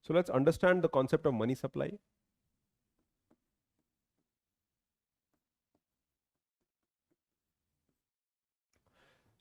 So let's understand the concept of money supply.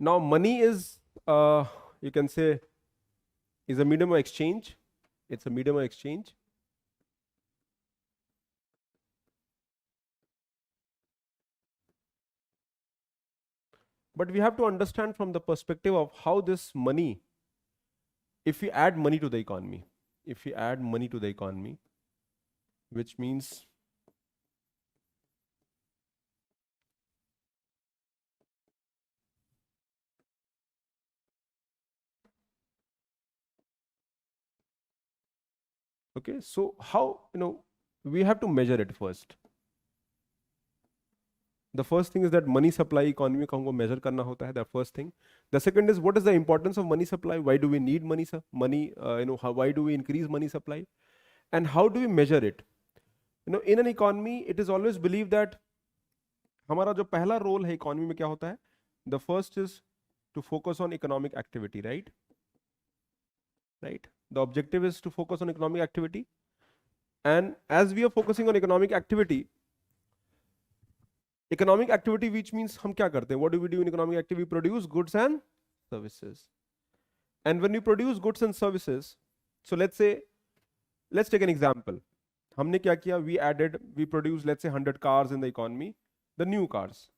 Now money is, you can say, is a medium of exchange. It's a medium of exchange. But we have to understand from the perspective of how this money, if we add money to the economy, if we add money to the economy, which means okay, so how, we have to measure it first. The first thing is that money supply economy को हमको measure करना होता है. The first thing. The second is, what is the importance of money supply? Why do we need money? Why do we increase money supply? And how do we measure it? In an economy, it is always believed that हमारा जो पहला role है economy में क्या होता है? The first is to focus on economic activity, right? Right. The objective is to focus on economic activity. And as we are focusing on economic activity which means हम क्या करते हैं? What do we do in economic activity? We produce goods and services. And when we produce goods and services, so let's take an example. हमने क्या किया? We produced, let's say, 100 cars in the economy, the new cars.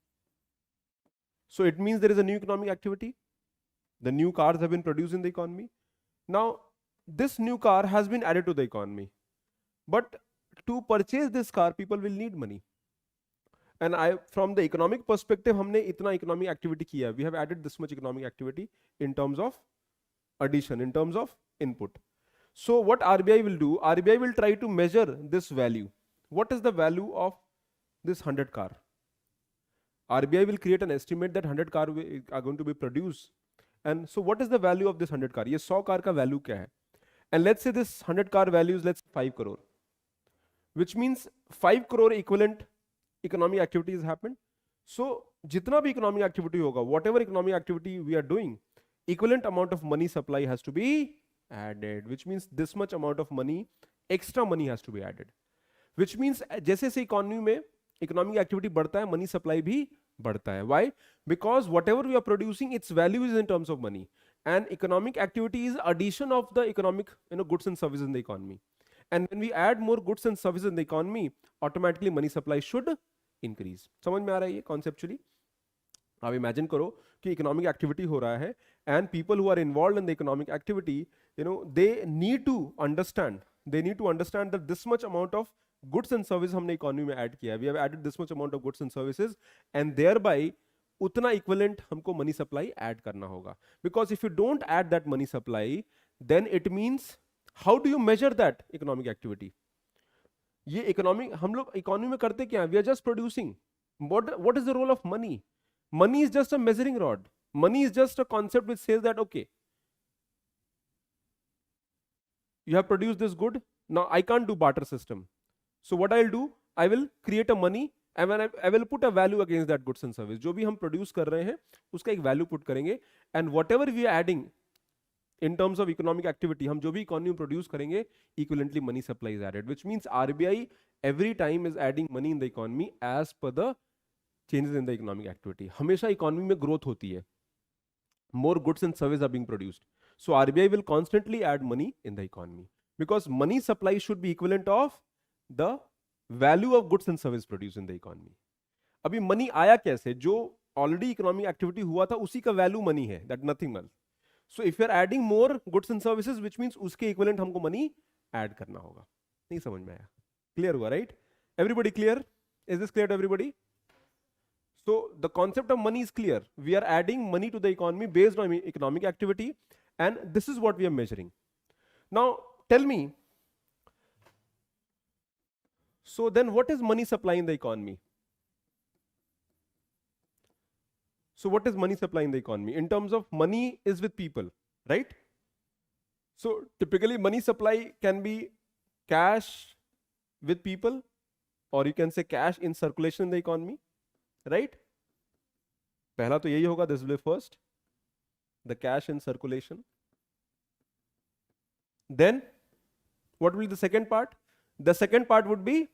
So it means there is a new economic activity. The new cars have been produced in the economy. Now, this new car has been added to the economy. But to purchase this car, people will need money. And from the economic perspective, हमने इतना economic activity किया. We have added this much economic activity in terms of addition, in terms of input. So what RBI will do? RBI will try to measure this value. What is the value of this 100 car? RBI will create an estimate that 100 car are going to be produced. And so what is the value of this 100 car? ये 100 car का value क्या है? And let's say this 100 car value is, let's say, 5 crore. Which means 5 crore equivalent economic activity has happened. So jitna bhi economic activity hoga, whatever economic activity we are doing, equivalent amount of money supply has to be added, which means this much amount of money, extra money has to be added. Which means जैसे से economy में economic activity बढ़ता है, money supply भी बढ़ता है. Why? Because whatever we are producing, its value is in terms of money, and economic activity is addition of the economic goods and services in the economy. And when we add more goods and services in the economy, automatically money supply should increase. समझ में आ रहा है ये conceptually? अब imagine करो कि economic activity हो रहा है, and people who are involved in the economic activity, they need to understand that this much amount of goods and services हमने economy में add किया है. We have added this much amount of goods and services, and thereby उतना equivalent हमको money supply add करना होगा. Because if you don't add that money supply, then it means, how do you measure that economic activity? ये economic, हम लोग economy में करते क्या हैं? We are just producing. What is the role of money? Money is just a measuring rod. Money is just a concept which says that, okay, you have produced this good. Now I can't do barter system. So what I'll do, I will create a money, and when I will put a value against that goods and service. जो भी हम produce कर रहे हैं, उसका एक value put करेंगे, and whatever we are adding in terms of economic activity, हम जो भी economy produce करेंगे, equivalently money supply is added, which means RBI every time is adding money in the economy as per the changes in the economic activity. हमेशा economy में growth होती है. More goods and services are being produced. So RBI will constantly add money in the economy, because money supply should be equivalent of the value of goods and services produced in the economy. अभी money आया कैसे? जो already economic activity हुआ था, उसी का value money है, that nothing else. So if you are adding more goods and services, which means उसके equivalent हमको money add करना होगा. नहीं समझ में आया? Clear हुआ, right? Everybody clear? Is this clear to everybody? So the concept of money is clear. We are adding money to the economy based on economic activity, and this is what we are measuring. Now tell me, so then what is money supply in the economy? So what is money supply in the economy? In terms of money is with people, right? So typically money supply can be cash with people, or you can say cash in circulation in the economy, right? पहला तो यही होगा, this will be first, the cash in circulation. Then What will be the second part? The second part would be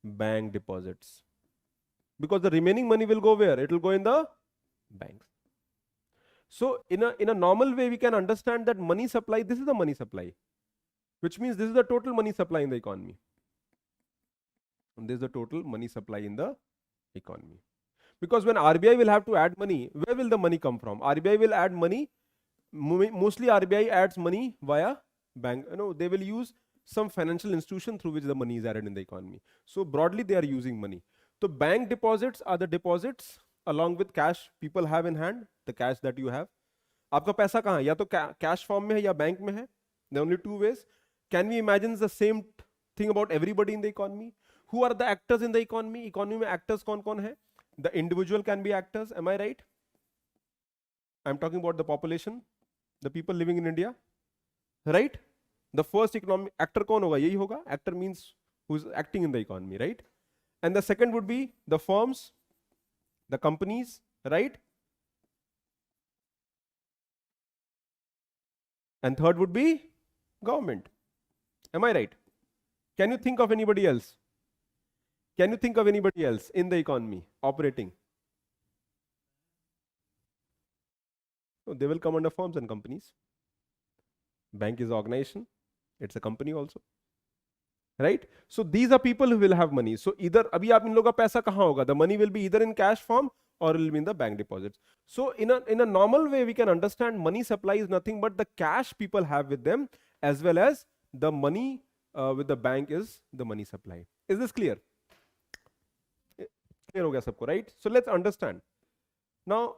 bank deposits. Because the remaining money will go where? It will go in the banks. So in a normal way, we can understand that money supply, this is the money supply, which means this is the total money supply in the economy. And this is the total money supply in the economy. Because when RBI will have to add money, where will the money come from? RBI will add money. Mostly RBI adds money via bank. They will use some financial institution through which the money is added in the economy. So broadly, they are using money. So bank deposits are the deposits along with cash people have in hand, the cash that you have. आपका पैसा कहाँ है? या तो cash form में है या bank में है. There are only two ways. Can we imagine the same thing about everybody in the economy? Who are the actors in the economy? Economy में actors कौन-कौन है? The individual can be actors. Am I right? I'm talking about the population, the people living in India, right? The first economic actor कौन होगा? यही होगा. Actor means who's acting in the economy, right? And the second would be the firms, the companies, right? And third would be government. Am I right? Can you think of anybody else? Can you think of anybody else in the economy operating? So they will come under firms and companies. Bank is organization. It's a company also. Right? So these are people who will have money. So either अभी आप इन लोगों का पैसा कहाँ होगा? The money will be either in cash form or it will be in the bank deposits. So in a normal way, we can understand money supply is nothing but the cash people have with them, as well as the money with the bank is the money supply. Is this clear? Clear हो गया सबको, right? So let's understand. Now,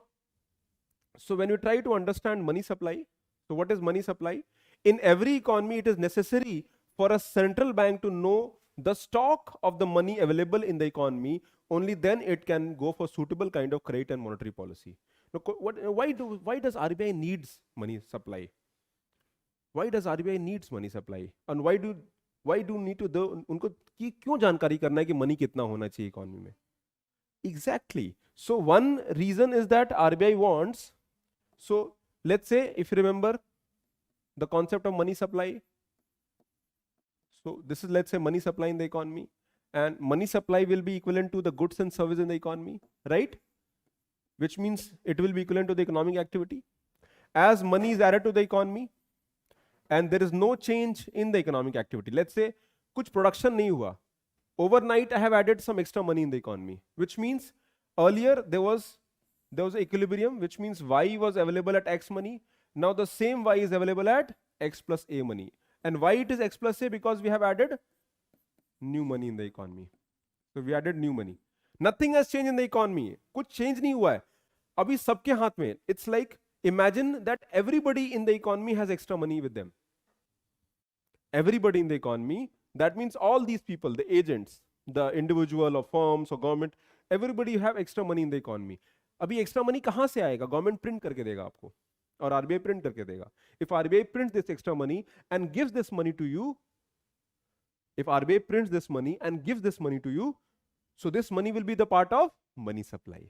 so when you try to understand money supply, so what is money supply? In every economy, it is necessary for a central bank to know the stock of the money available in the economy. Only then it can go for suitable kind of credit and monetary policy. Now, why does RBI needs money supply? Why does RBI needs money supply? And why do need to उनको क्यों जानकारी करना है कि money कितना होना चाहिए economy में? Exactly. So one reason is that RBI wants. So let's say if you remember the concept of money supply. So this is, let's say, money supply in the economy, and money supply will be equivalent to the goods and service in the economy, right? Which means it will be equivalent to the economic activity. As money is added to the economy and there is no change in the economic activity. Let's say कुछ production नहीं हुआ. Overnight I have added some extra money in the economy, which means earlier there was equilibrium, which means Y was available at X money. Now the same Y is available at X plus A money. And why it is X plus A? Because we have added new money in the economy. So we added new money. Nothing has changed in the economy. कुछ change नहीं हुआ है. अभी सबके हाथ में. It's like, imagine that everybody in the economy has extra money with them. Everybody in the economy. That means all these people, the agents, the individual or firms or government, everybody have extra money in the economy. अभी extra money कहाँ से आएगा? Government print करके देगा आपको. और RBI print करके देगा. If RBI prints this extra money and gives this money to you, if RBI prints this money and gives this money to you, so this money will be the part of money supply.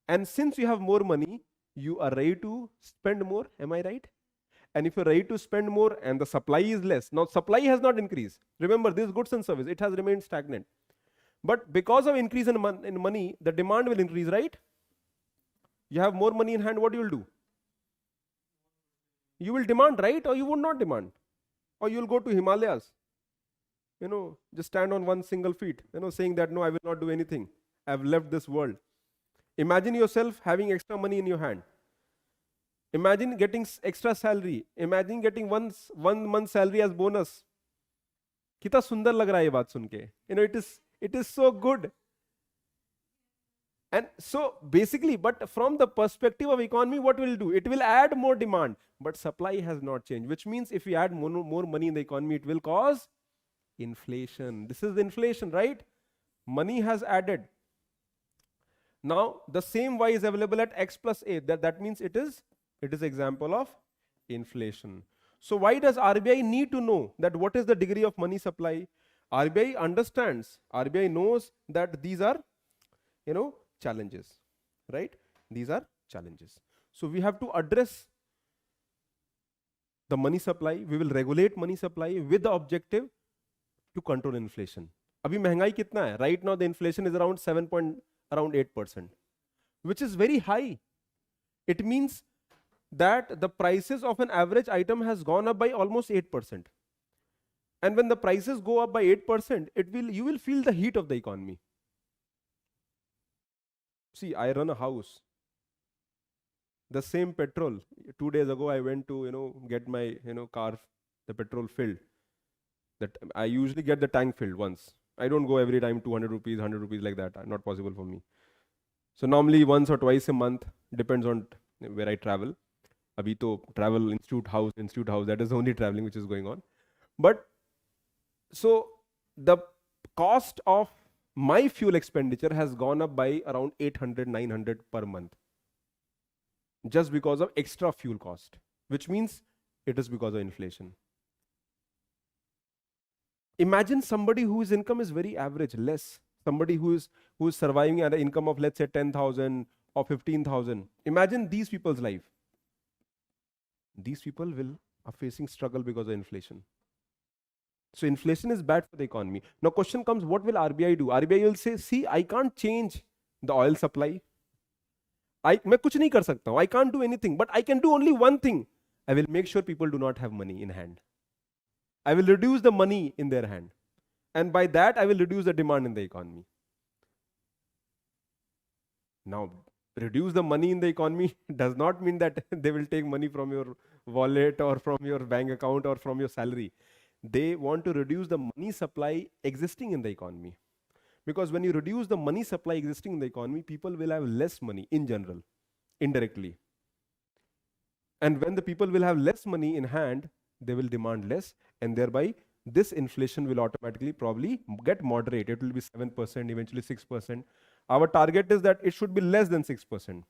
And since you have more money, you are ready to spend more. Am I right? And if you're ready to spend more and the supply is less, now supply has not increased. Remember, this goods and service, it has remained stagnant. But because of increase in money, the demand will increase, right? You have more money in hand, what you will do? You will demand, right? Or you would not demand. Or you will go to Himalayas, just stand on one single feet, saying that, no, I will not do anything. I've left this world. Imagine yourself having extra money in your hand. Imagine getting extra salary. Imagine getting one month salary as bonus. कितना सुंदर लग रहा है ये बात सुन के. It is so good. And so basically, but from the perspective of economy, what will it do? It will add more demand, but supply has not changed, which means if we add more money in the economy, it will cause inflation. This is inflation, right? Money has added. Now the same Y is available at X plus A. That means it is example of inflation. So why does RBI need to know that what is the degree of money supply? RBI understands, RBI knows that these are, challenges, right? These are challenges. So we have to address the money supply, we will regulate money supply with the objective to control inflation. Abhi महंगाई कितना है? Right now the inflation is around 8%, which is very high. It means that the prices of an average item has gone up by almost 8%. And when the prices go up by 8%, you will feel the heat of the economy. See, I run a house. The same petrol. 2 days ago, I went to, get my, car, the petrol filled. That I usually get the tank filled once. I don't go every time 200 rupees, 100 rupees like that. Not possible for me. So normally once or twice a month, depends on where I travel. Abhi to travel institute house, that is the only traveling which is going on. But so the cost of my fuel expenditure has gone up by around 800, 900 per month. Just because of extra fuel cost, which means it is because of inflation. Imagine somebody whose income is very average, less. Somebody who is surviving at an income of, let's say, 10,000 or 15,000. Imagine these people's life. These people are facing struggle because of inflation. So inflation is bad for the economy. Now question comes, what will RBI do? RBI will say, see, I can't change the oil supply. मैं कुछ नहीं कर सकता हूँ. I can't do anything, but I can do only one thing. I will make sure people do not have money in hand. I will reduce the money in their hand. And by that, I will reduce the demand in the economy. Now, reduce the money in the economy does not mean that they will take money from your wallet or from your bank account or from your salary. They want to reduce the money supply existing in the economy. Because when you reduce the money supply existing in the economy, people will have less money in general, indirectly. And when the people will have less money in hand, they will demand less, and thereby this inflation will automatically probably get moderate. It will be 7%, eventually 6%. Our target is that it should be less than 6%.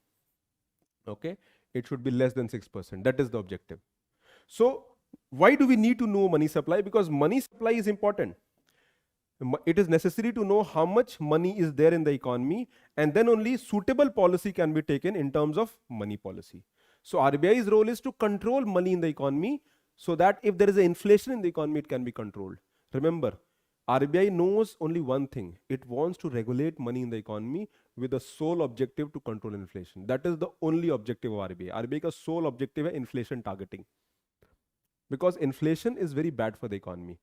Okay? It should be less than 6%. That is the objective. So why do we need to know money supply? Because money supply is important. It is necessary to know how much money is there in the economy, and then only suitable policy can be taken in terms of money policy. So RBI's role is to control money in the economy so that if there is an inflation in the economy, it can be controlled. Remember, RBI knows only one thing. It wants to regulate money in the economy with the sole objective to control inflation. That is the only objective of RBI. RBI ka sole objective is inflation targeting. Because inflation is very bad for the economy.